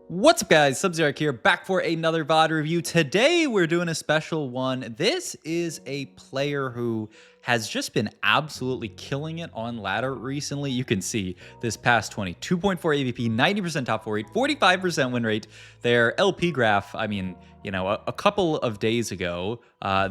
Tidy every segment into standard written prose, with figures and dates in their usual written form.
What's up, guys? Sub-Zero here, back for another VOD review. Today, we're doing a special one. This is a player who has just been absolutely killing it on ladder recently. You can see this past 2.4 AVP, 90% top 4 rate, 45% win rate. Their LP graph, I mean, you know, a couple of days ago,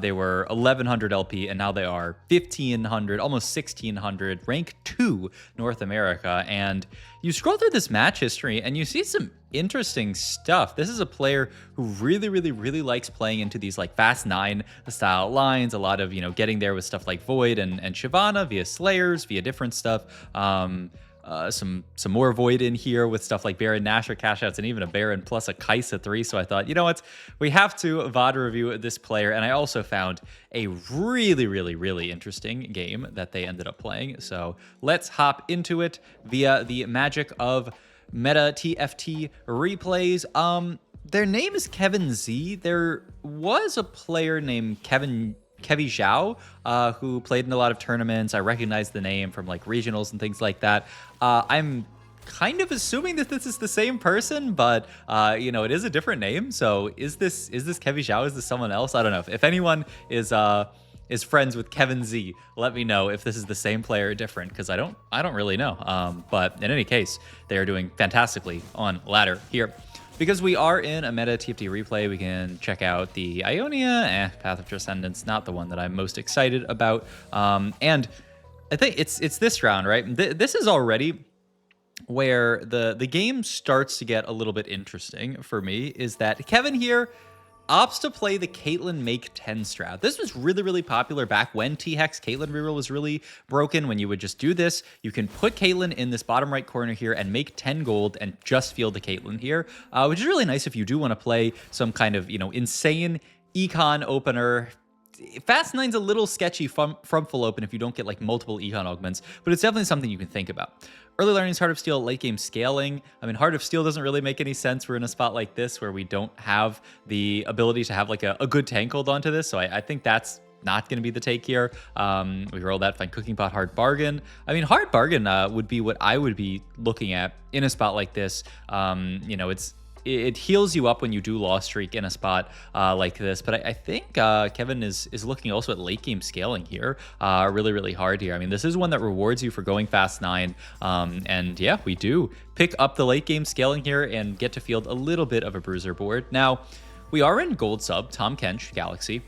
they were 1100 LP, and now they are 1500, almost 1600, rank 2 North America. And you scroll through this match history, and you see some interesting stuff. This is a player who really likes playing into these like fast 9 style lines, a lot of, you know, getting there with stuff like Void and Shyvana via Slayers, via different stuff. Some more Void in here with stuff like Baron, Nashor, cash outs, and even a Baron plus a Kai'Sa 3. So I thought, you know what, we have to VOD review this player. And I also found a really interesting game that they ended up playing. So let's hop into it via the magic of meta TFT replays. Their name is KevinZ. There was a player named KevinZ, who played in a lot of tournaments. I recognize the name from like regionals and things like that. I'm kind of assuming that this is the same person, but you know, it is a different name. So is this KevinZ? Is this someone else? I don't know. If anyone is friends with KevinZ, let me know if this is the same player or different, because I don't really know. But in any case, they are doing fantastically on ladder here. Because we are in a meta TFT replay, we can check out the Ionia. Path of Transcendence, not the one that I'm most excited about. And I think it's this round, right? This is already where the game starts to get a little bit interesting for me, is that Kevin here opts to play the Caitlyn make 10 strat. This was really popular back when T-Hex Caitlyn reroll was really broken. When you would just do this, you can put Caitlyn in this bottom right corner here and make 10 gold and just field the Caitlyn here, which is really nice if you do want to play some kind of, you know, insane econ opener. Fast 9's a little sketchy from full open if you don't get like multiple econ augments, but it's definitely something you can think about. Early learnings, Heart of Steel, late game scaling. I mean, Heart of Steel doesn't really make any sense. We're in a spot like this where we don't have the ability to have like a good tank hold onto this. So I think that's not going to be the take here. We roll that, find Cooking Pot, Hard Bargain. I mean, Hard Bargain would be what I would be looking at in a spot like this. You know, it heals you up when you do loss streak in a spot like this. But I think Kevin is looking also at late game scaling here, really hard here. I mean, this is one that rewards you for going fast 9. And yeah, we do pick up the late game scaling here and get to field a little bit of a bruiser board. Now, we are in gold sub, Tom Kench, Galaxy.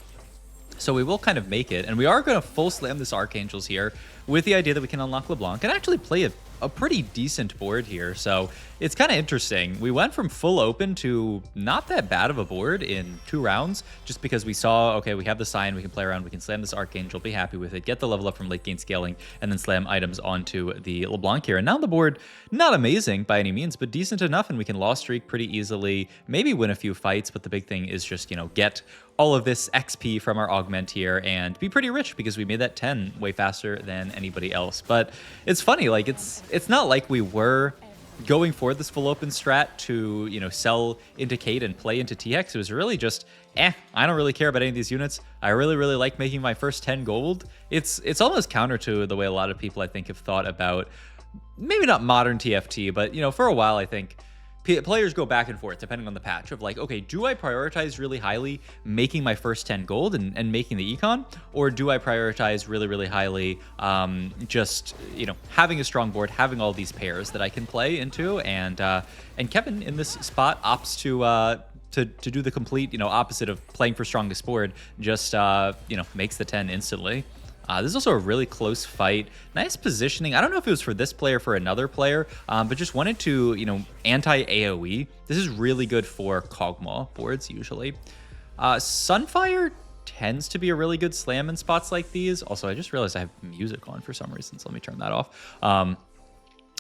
So we will kind of make it, and we are going to full slam this Archangels here with the idea that we can unlock LeBlanc and actually play a pretty decent board here. So it's kind of interesting. We went from full open to not that bad of a board in 2 rounds, just because we saw, okay, we have the sign, we can play around, we can slam this Archangel, be happy with it, get the level up from late game scaling, and then slam items onto the LeBlanc here. And now the board, not amazing by any means, but decent enough, and we can loss streak pretty easily, maybe win a few fights, but the big thing is just, you know, get all of this XP from our augment here and be pretty rich, because we made that 10 way faster than anybody else. But it's funny, like it's not like we were going for this full open strat to, you know, sell into Kate and play into TX. It was really just, I don't really care about any of these units. I really like making my first 10 gold. It's almost counter to the way a lot of people, I think, have thought about maybe not modern TFT, but, you know, for a while, I think players go back and forth depending on the patch of like, okay, do I prioritize really highly making my first 10 gold and making the econ, or do I prioritize really highly just, you know, having a strong board, having all these pairs that I can play into? And Kevin in this spot opts to do the complete, you know, opposite of playing for strongest board, just you know, makes the 10 instantly. This is also a really close fight. Nice positioning. I don't know if it was for this player or for another player, but just wanted to, you know, anti-AoE. This is really good for Kog'Maw boards usually. Sunfire tends to be a really good slam in spots like these. Also, I just realized I have music on for some reason, so let me turn that off.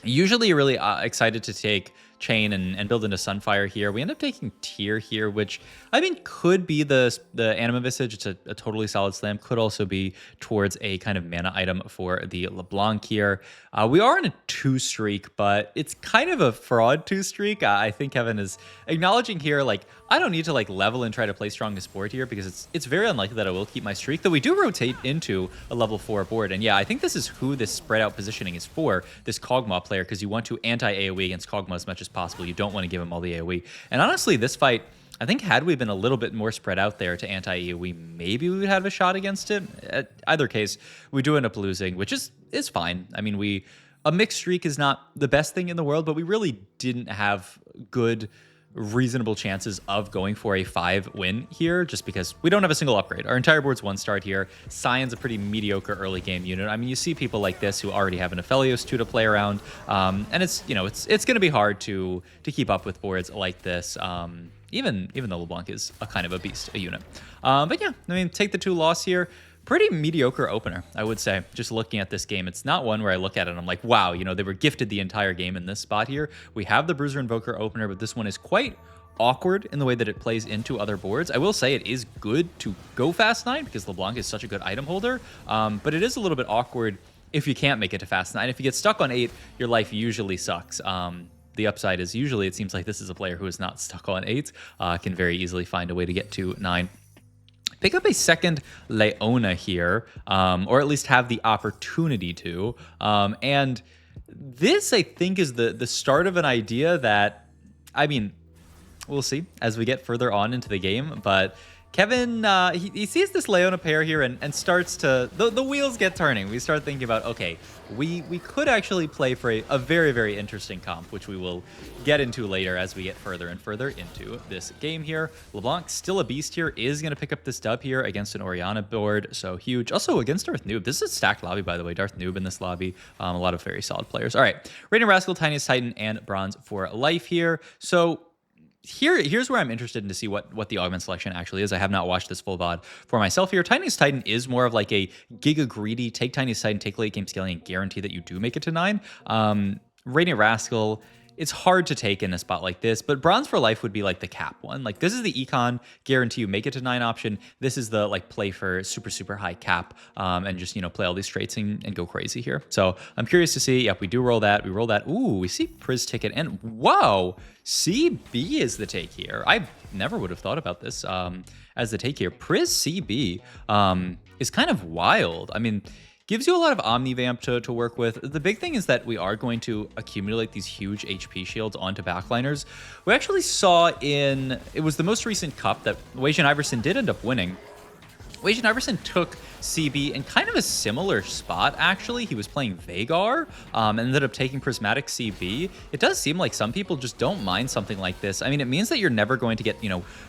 Usually really excited to take Chain and build into Sunfire here. We end up taking Tear here, which I mean could be the Anima Visage. It's a totally solid slam. Could also be towards a kind of mana item for the LeBlanc here. We are in a 2 streak, but it's kind of a fraud 2 streak. I think Kevin is acknowledging here, like, I don't need to like level and try to play strongest board here, because it's very unlikely that I will keep my streak, though we do rotate into a level 4 board. And yeah, I think this is who this spread out positioning is for, this Kog'Maw player, because you want to anti-AoE against Kog'Maw as much as as possible. You don't want to give him all the AoE. And honestly, this fight, I think had we been a little bit more spread out there to anti-AoE, maybe we would have a shot against it. At either case, we do end up losing, which is fine. I mean, a mixed streak is not the best thing in the world, but we really didn't have good, reasonable chances of going for a 5 win here just because we don't have a single upgrade. Our entire board's 1-starred here. Sion's a pretty mediocre early game unit. I mean, you see people like this who already have an Aphelios 2 to play around, and it's going to be hard to keep up with boards like this. Even though LeBlanc is a kind of a beast, a unit. But yeah, I mean, take the 2 loss here. Pretty mediocre opener, I would say. Just looking at this game, it's not one where I look at it and I'm like, wow, they were gifted the entire game in this spot here. We have the Bruiser Invoker opener, but this one is quite awkward in the way that it plays into other boards. I will say it is good to go Fast 9 because LeBlanc is such a good item holder, but it is a little bit awkward if you can't make it to Fast 9. If you get stuck on 8, your life usually sucks. The upside is usually it seems like this is a player who is not stuck on 8, can very easily find a way to get to 9. Pick up a second Leona here, or at least have the opportunity to. And this, I think, is the start of an idea that, I mean, we'll see as we get further on into the game, but Kevin, he sees this Leona pair here and starts to, the wheels get turning. We start thinking about, okay, we could actually play for a very, very interesting comp, which we will get into later as we get further and further into this game here. LeBlanc, still a beast here, is going to pick up this dub here against an Orianna board, so huge. Also against Darth Noob. This is a stacked lobby, by the way. Darth Noob in this lobby. A lot of very solid players. All right, Radiant Rascal, Tiniest Titan, and Bronze for life here. So here's where I'm interested in to see what the augment selection actually is. I have not watched this full VOD for myself here. Tiniest Titan is more of like a giga greedy, take Tiniest Titan, take late game scaling, and guarantee that you do make it to 9. Radiant Rascal, it's hard to take in a spot like this, but Bronze for life would be like the cap one. Like this is the econ, guarantee you make it to 9 option. This is the like play for super, super high cap and just, play all these traits and go crazy here. So I'm curious to see. Yep, we do roll that. We roll that. Ooh, we see Priz ticket and wow, CB is the take here. I never would have thought about this as the take here. Priz CB is kind of wild. I mean, gives you a lot of Omnivamp to work with. The big thing is that we are going to accumulate these huge HP shields onto backliners. We actually saw it was the most recent cup that Weijin Iverson did end up winning. Weijin Iverson took CB in kind of a similar spot, actually. He was playing Veigar and ended up taking Prismatic CB. It does seem like some people just don't mind something like this. I mean, it means that you're never going to get,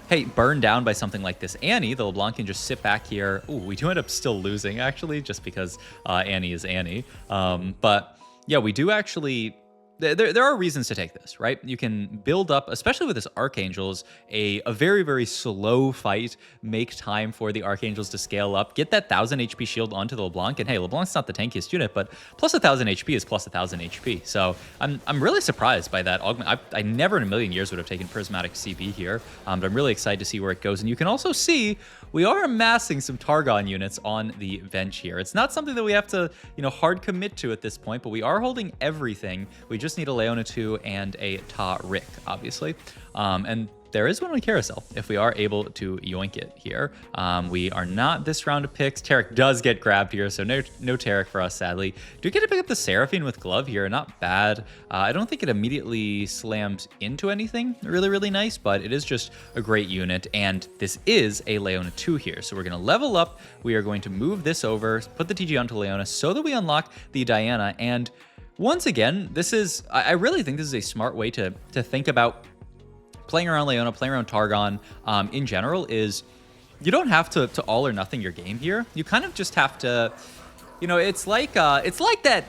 hey, burned down by something like this. Annie, the LeBlanc, can just sit back here. Ooh, we do end up still losing, actually, just because Annie is Annie. But yeah, we do actually... There are reasons to take this, right? You can build up, especially with this Archangels, a very, very slow fight, make time for the Archangels to scale up, get that 1000 HP shield onto the LeBlanc, and hey, LeBlanc's not the tankiest unit, but plus 1000 HP is plus 1000 HP. So I'm really surprised by that augment. I never in a million years would have taken Prismatic CB here, but I'm really excited to see where it goes. And you can also see we are amassing some Targon units on the bench here. It's not something that we have to, hard commit to at this point, but we are holding everything. We just need a Leona 2 and a Ta Rick, obviously. And there is one on Carousel if we are able to yoink it here. We are not this round of picks. Tarek does get grabbed here, so no Tarek for us, sadly. Do get to pick up the Seraphine with Glove here. Not bad. I don't think it immediately slams into anything really, really nice, but it is just a great unit. And this is a Leona 2 here. So we're going to level up. We are going to move this over, put the TG onto Leona so that we unlock the Diana. And once again, I really think this is a smart way to think about playing around Leona, playing around Targon in general. Is you don't have to all or nothing your game here. You kind of just have to, it's like that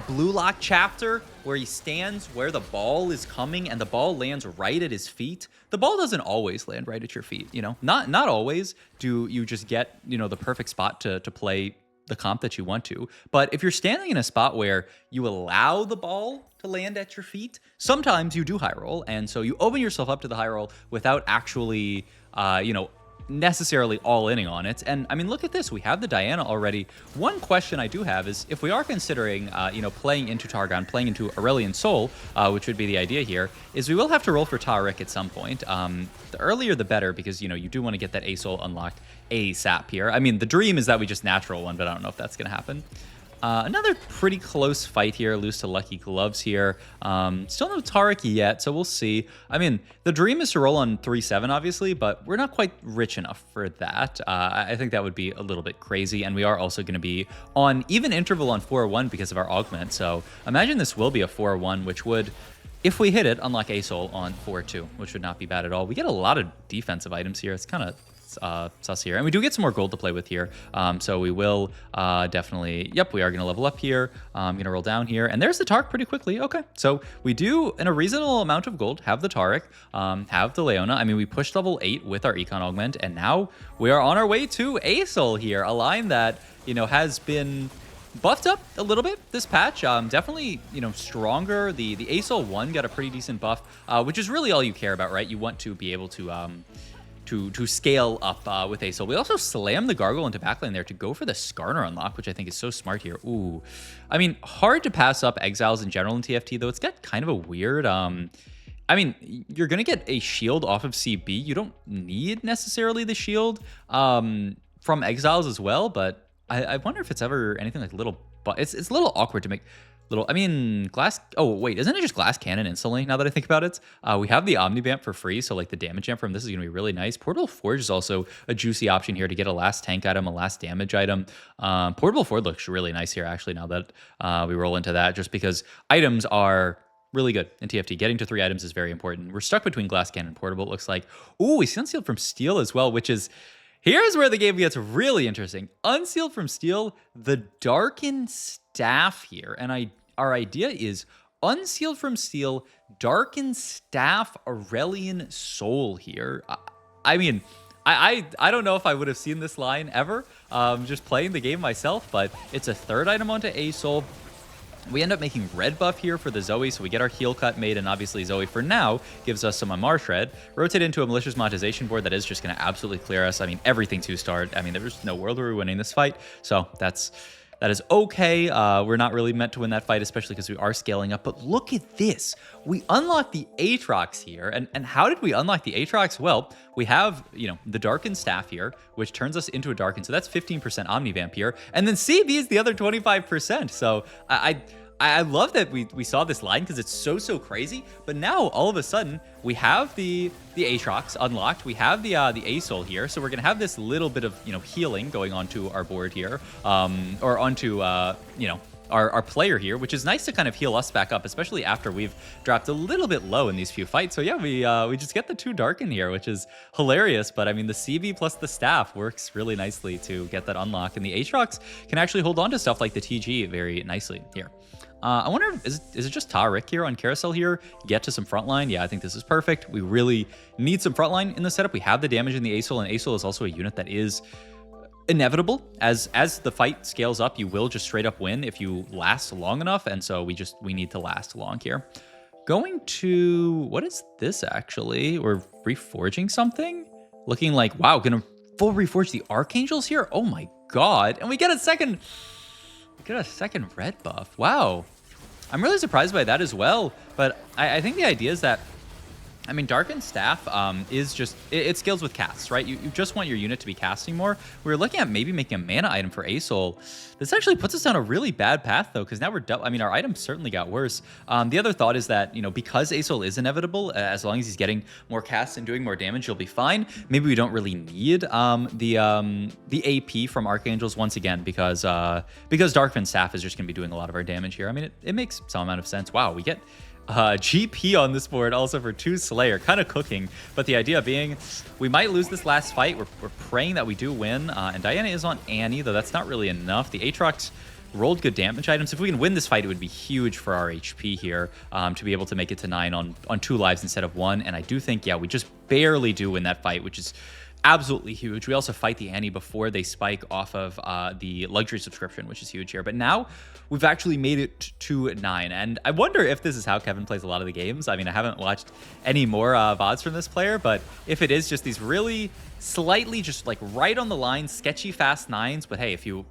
Blue Lock chapter where he stands where the ball is coming and the ball lands right at his feet. The ball doesn't always land right at your feet, Not always do you just get, the perfect spot to play the comp that you want to. But if you're standing in a spot where you allow the ball to land at your feet, sometimes you do high roll. And so you open yourself up to the high roll without actually, necessarily all-inning on it. And I mean, look at this. We have the Diana already. One question I do have is if we are considering, playing into Targon, playing into Aurelion Sol, which would be the idea here, is we will have to roll for Taric at some point. The earlier the better, because, you do want to get that ASol unlocked ASAP here. I mean, the dream is that we just natural one, but I don't know if that's going to happen. Another pretty close fight here. Lose to Lucky Gloves here. Still no Taric yet, so we'll see. I mean, the dream is to roll on 3-7, obviously, but we're not quite rich enough for that. I think that would be a little bit crazy, and we are also going to be on even interval on 4-1 because of our augment. So imagine this will be a 4-1, which would, if we hit it, unlock ASol on 4-2, which would not be bad at all. We get a lot of defensive items here. It's kind of sus here, and we do get some more gold to play with here, so we will definitely, yep, we are going to level up here. I'm going to roll down here, and there's the Taric pretty quickly. Okay, so we do, in a reasonable amount of gold, have the Taric, have the Leona. I mean, we pushed level 8 with our Econ Augment, and now we are on our way to ASol here, a line that, you know, has been buffed up a little bit this patch. Definitely, you know, stronger. The ASol 1 got a pretty decent buff, which is really all you care about, right? You want to be able to scale up with ASol. We also slam the Gargoyle into backlane there to go for the Skarner unlock, which I think is so smart here. Ooh, I mean, hard to pass up Exiles in general in TFT, though. It's got kind of a weird, I mean, you're going to get a shield off of CB. You don't need necessarily the shield from Exiles as well, but I wonder if it's ever anything like little, but it's a little awkward to make little, I mean, glass, oh wait, isn't it just glass cannon instantly now that I think about it? We have the Omni Vamp for free, so like the damage jump from this is gonna be really nice. Portable Forge is also a juicy option here to get a last tank item, a last damage item. Portable Forge looks really nice here actually now that we roll into that, just because items are really good in TFT. Getting to 3 items is very important. We're stuck between glass cannon and portable, it looks like. Ooh, we see Unsealed from Steel as well, which is, here's where the game gets really interesting. Unsealed from Steel, the Darkened Staff here, and our idea is Unsealed from Steel, Darkened Staff, Aurelion Sol here. I mean, I don't know if I would have seen this line ever, just playing the game myself, but it's a 3rd item onto ASol. We end up making red buff here for the Zoe, so we get our heal cut made, and obviously Zoe for now gives us some Amar Shred. Rotate into a malicious monetization board that is just going to absolutely clear us. I mean, everything 2-starred. I mean, there's no world where we're winning this fight, so that is okay. We're not really meant to win that fight, especially because we are scaling up. But look at this. We unlock the Aatrox here. And how did we unlock the Aatrox? Well, we have, you know, the Darkened Staff here, which turns us into a Darkened. So that's 15% Omni Vamp here. And then CB is the other 25%. So I love that we saw this line because it's so crazy. But now all of a sudden we have the Aatrox unlocked. We have the ASol here, so we're gonna have this little bit of, you know, healing going onto our board here, or onto you know, our player here, which is nice to kind of heal us back up, especially after we've dropped a little bit low in these few fights. So yeah, we just get the 2 Darken here, which is hilarious. But I mean, the CB plus the staff works really nicely to get that unlock, and the Aatrox can actually hold on to stuff like the TG very nicely here. I wonder, is it just Taric here on Carousel here? Get to some frontline? Yeah, I think this is perfect. We really need some frontline in the setup. We have the damage in the ASol, and ASol is also a unit that is inevitable. As the fight scales up, you will just straight up win if you last long enough, and so we need to last long here. Going to, what is this actually? We're reforging something? Looking like, wow, gonna full reforge the Archangels here? Oh my god. And we get a second red buff. Wow. I'm really surprised by that as well. But I think the idea is that, I mean, Darkened Staff is just, it scales with casts, right? You just want your unit to be casting more. We were looking at maybe making a mana item for ASol. This actually puts us down a really bad path, though, because now I mean, our items certainly got worse. The other thought is that, you know, because ASol is inevitable, as long as he's getting more casts and doing more damage, he'll be fine. Maybe we don't really need the AP from Archangels once again, because Darkened Staff is just going to be doing a lot of our damage here. I mean, it makes some amount of sense. Wow, we get GP on this board also for 2 Slayer, kind of cooking, but the idea being we might lose this last fight. We're praying that we do win, and Diana is on Annie, though that's not really enough. The Aatrox rolled good damage items. If we can win this fight, it would be huge for our HP here, to be able to make it to 9 on 2 lives instead of 1, and I do think, yeah, we just barely do win that fight, which is absolutely huge. We also fight the Annie before they spike off of the luxury subscription, which is huge here. But now we've actually made it to 9. And I wonder if this is how Kevin plays a lot of the games. I mean, I haven't watched any more VODs from this player, but if it is just these really slightly just like right on the line, sketchy fast 9s, but hey, if you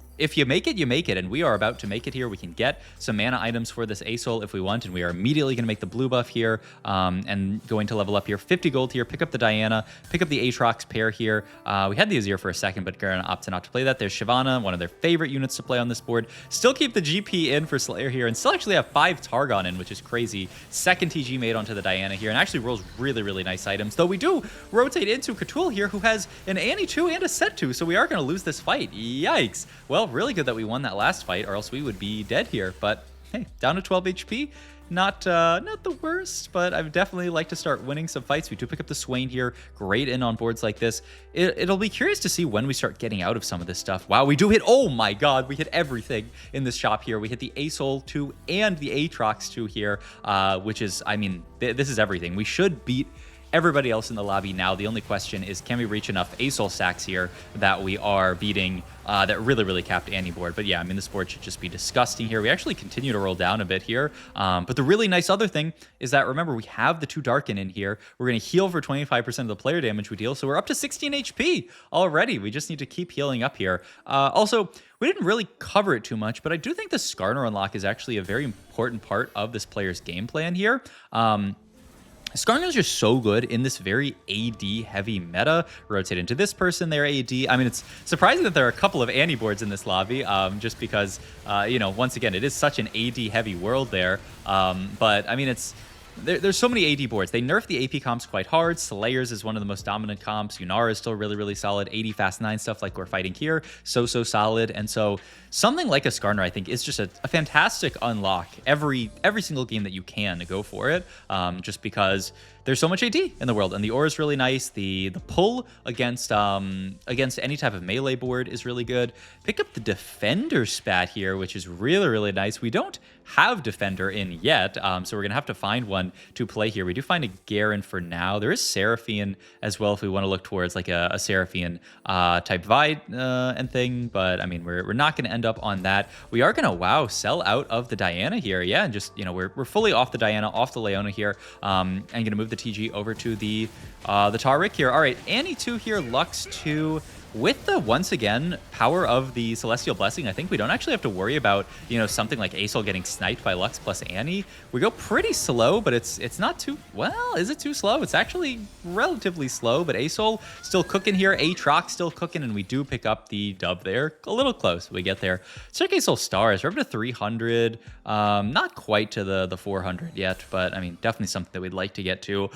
make it, you make it, and we are about to make it here. We can get some mana items for this ASol if we want, and we are immediately going to make the blue buff here, and going to level up here, 50 gold here, pick up the Diana, pick up the Aatrox pair here. We had the Azir for a second, but Garen opted not to play that. There's Shyvana, one of their favorite units to play on this board. Still keep the GP in for Slayer here, and still actually have 5 Targon in, which is crazy. Second TG made onto the Diana here, and actually rolls really, really nice items, though we do rotate into Cthulhu here, who has an Annie 2 and a Set 2, so we are going to lose this fight. Yikes. Well, really good that we won that last fight, or else we would be dead here. But hey, down to 12 HP. Not the worst, but I'd definitely like to start winning some fights. We do pick up the Swain here. Great in on boards like this. It'll be curious to see when we start getting out of some of this stuff. Wow, we do hit, oh my god, we hit everything in this shop here. We hit the ASol 2 and the Aatrox 2 here, which is, I mean, this is everything. We should beat everybody else in the lobby now. The only question is, can we reach enough ASol stacks here that we are beating that really capped Annie board? But yeah, I mean, this board should just be disgusting here. We actually continue to roll down a bit here. But the really nice other thing is that, remember, we have the 2 Darken in here. We're going to heal for 25% of the player damage we deal. So we're up to 16 HP already. We just need to keep healing up here. Also, we didn't really cover it too much, but I do think the Skarner unlock is actually a very important part of this player's game plan here. Skarner is just so good in this very AD-heavy meta. Rotate into this person, their AD. I mean, it's surprising that there are a couple of Annie boards in this lobby, just because, you know, once again, it is such an AD-heavy world there. But, I mean, there's so many AD boards. They nerf the AP comps quite hard. Slayers is one of the most dominant comps. Yunara is still really solid. 80 fast 9 stuff like we're fighting here, so solid. And so something like a Skarner, I think, is just a fantastic unlock every single game that you can go for it, just because there's so much AD in the world, and the aura is really nice. The pull against any type of melee board is really good. Pick up the Defender spat here, which is really nice. We don't have Defender in yet, so we're gonna have to find one to play here. We do find a Garen for now. There is Seraphine as well if we want to look towards like a Seraphine type vibe and thing, but I mean, we're not gonna end up on that. We are gonna sell out of the Diana here, yeah, and just, you know, we're fully off the Diana, off the Leona here, and gonna move the TG over to the Taric here. All right, Annie 2 here, Lux 2. With the, once again, power of the Celestial Blessing, I think we don't actually have to worry about, you know, something like ASol getting sniped by Lux plus Annie. We go pretty slow, but it's not too, well, is it too slow? It's actually relatively slow, but ASol still cooking here, Aatrox still cooking, and we do pick up the dub there. A little close, we get there. Check ASol stars, we're up to 300, not quite to the 400 yet, but I mean, definitely something that we'd like to get to.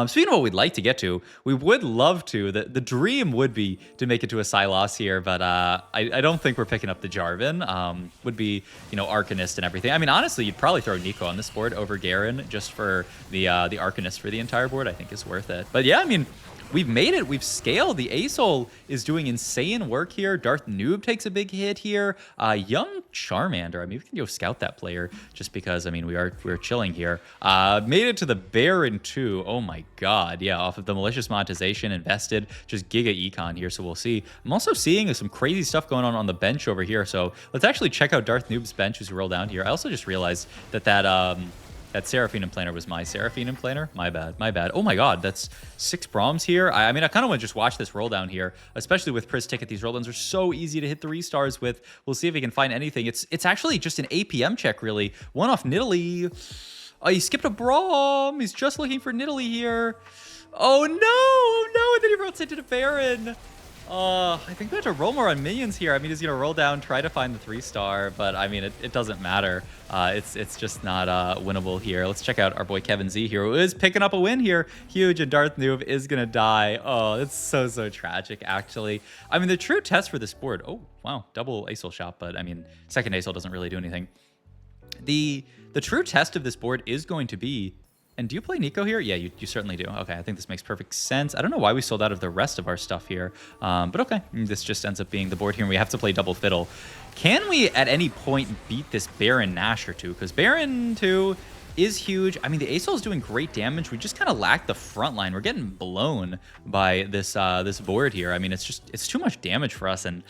Speaking of what we'd like to get to, we would love to, the dream would be to make it to a Sylas here, but I don't think we're picking up the Jarvan. Would be, you know, Arcanist and everything. I mean, honestly, you'd probably throw Nico on this board over Garen just for the Arcanist for the entire board. I think is worth it. But yeah, I mean, we've made it. We've scaled. The ASol is doing insane work here. Darth Noob takes a big hit here. Young Charmander. I mean, we can go scout that player just because, I mean, we're chilling here. Made it to the Baron 2. Oh my god. Yeah, off of the malicious monetization, invested. Just giga econ here, so we'll see. I'm also seeing some crazy stuff going on the bench over here, so let's actually check out Darth Noob's bench as we roll down here. I also just realized that Seraphine Implanter was my Seraphine Implanter. My bad. Oh my god, that's 6 Broms here. I mean, I kind of want to just watch this roll down here, especially with Pris Ticket. These roll downs are so easy to hit 3 stars with. We'll see if we can find anything. It's actually just an APM check, really. One off Nidalee. Oh, he skipped a Brom. He's just looking for Nidalee here. Oh no, and then he rotated a Baron. I think we have to roll more on minions here. I mean, he's going to roll down, try to find the 3-star, but I mean, it doesn't matter. It's just not winnable here. Let's check out our boy KevinZ here, who is picking up a win here. Huge, and Darth Noob is going to die. Oh, it's so tragic, actually. I mean, the true test for this board, oh, wow, double ASol shop, but I mean, second ASol doesn't really do anything. The true test of this board is going to be, and do you play Nico here? Yeah, you certainly do. Okay, I think this makes perfect sense. I don't know why we sold out of the rest of our stuff here, but okay. This just ends up being the board here, and we have to play double fiddle. Can we, at any point, beat this Baron Nashor 2? Because Baron 2, is huge. I mean, the ASol is doing great damage. We just kind of lack the front line. We're getting blown by this this board here. I mean, it's too much damage for us. And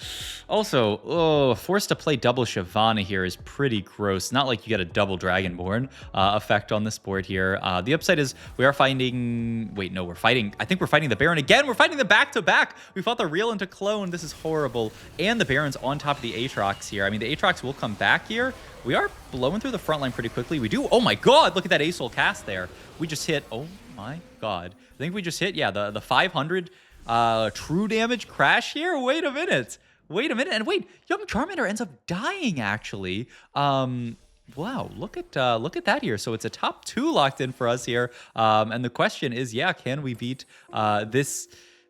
also, forced to play double Shyvana here is pretty gross. Not like you get a double Dragonborn effect on this board here. The upside is we are fighting... Wait, no, we're fighting... I think we're fighting the Baron again. We're fighting the back-to-back. We fought the Reroll into Clone. This is horrible. And the Baron's on top of the Aatrox here. I mean, the Aatrox will come back here. We are blowing through the front line pretty quickly. We do... Oh my god, look at that ASol cast there. We just hit... Oh my god. I think we just hit, yeah, the 500 true damage crash here. Wait a minute. Wait a minute. And wait, Young Charmander ends up dying, actually. Wow, look at that here. So it's a top 2 locked in for us here. And the question is, yeah, can we beat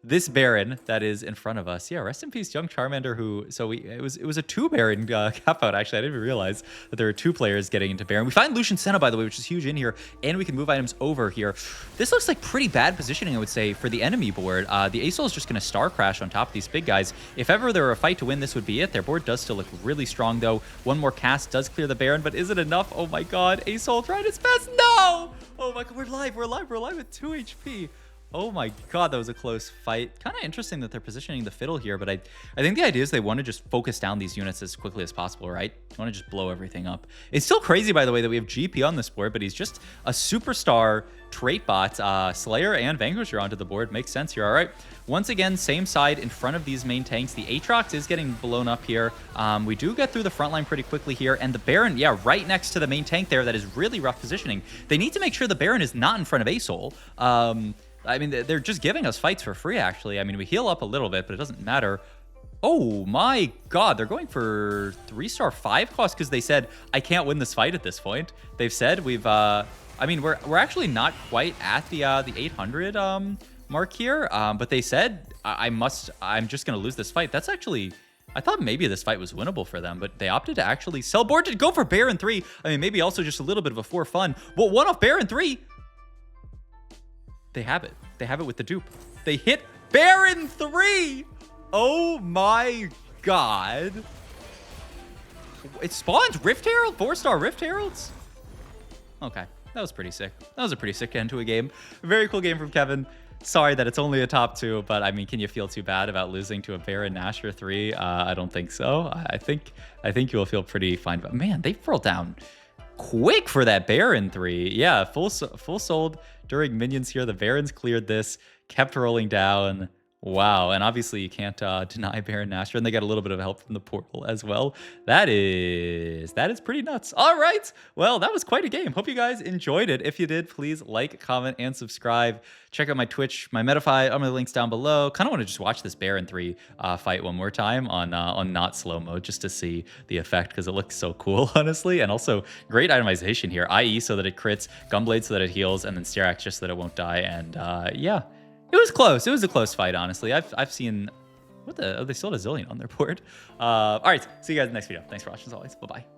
this Baron that is in front of us? Yeah, rest in peace, Young Charmander. It was a 2 Baron cap out. Actually, I didn't even realize that there were 2 players getting into Baron. We find Lucian Senna, by the way, which is huge in here, and we can move items over here. This looks like pretty bad positioning, I would say, for the enemy board. The ASol is just going to Star Crash on top of these big guys. If ever there were a fight to win, this would be it. Their board does still look really strong, though. One more cast does clear the Baron, but is it enough? Oh my god, ASol tried his best. No! Oh my god, we're live with 2 HP. Oh my god, that was a close fight. Kind of interesting that they're positioning the fiddle here, but I think the idea is they want to just focus down these units as quickly as possible, right? They want to just blow everything up. It's still crazy, by the way, that we have GP on this board, but he's just a superstar trait bot. Slayer and Vanquisher onto the board. Makes sense here, all right? Once again, same side in front of these main tanks. The Aatrox is getting blown up here. We do get through the front line pretty quickly here, and the Baron, yeah, right next to the main tank there. That is really rough positioning. They need to make sure the Baron is not in front of ASol. I mean, they're just giving us fights for free, actually. I mean, we heal up a little bit, but it doesn't matter. Oh my god, they're going for 3-star 5 cost because they said, I can't win this fight at this point. They've said we've... I mean, we're actually not quite at the 800 mark here, but they said, I'm just going to lose this fight. That's actually... I thought maybe this fight was winnable for them, but they opted to actually sell board to go for Baron 3. I mean, maybe also just a little bit of a for fun. Well, one off Baron 3... They have it. They have it with the dupe. They hit Baron 3! Oh my god. It spawns Rift Herald? 4-star Rift Heralds? Okay. That was pretty sick. That was a pretty sick end to a game. Very cool game from Kevin. Sorry that it's only a top 2, but I mean, can you feel too bad about losing to a Baron Nashor 3? I don't think so. I think you will feel pretty fine. But man, they rolled down quick for that Baron 3. Yeah, full sold during minions here. The Barons cleared this, kept rolling down. Wow, and obviously you can't deny Baron Nashor, and they got a little bit of help from the portal as well. That is pretty nuts. All right, well, that was quite a game. Hope you guys enjoyed it. If you did, please like, comment, and subscribe. Check out my Twitch, my Metafy, all my links down below. Kind of want to just watch this Baron 3 fight one more time on not slow mode just to see the effect because it looks so cool, honestly. And also great itemization here, IE so that it crits, Gunblade so that it heals, and then Steerax just so that it won't die. And yeah. It was close. It was a close fight, honestly. I've seen... What the... Oh, they still had a Zillion on their board. All right. See you guys in the next video. Thanks for watching, as always. Bye-bye.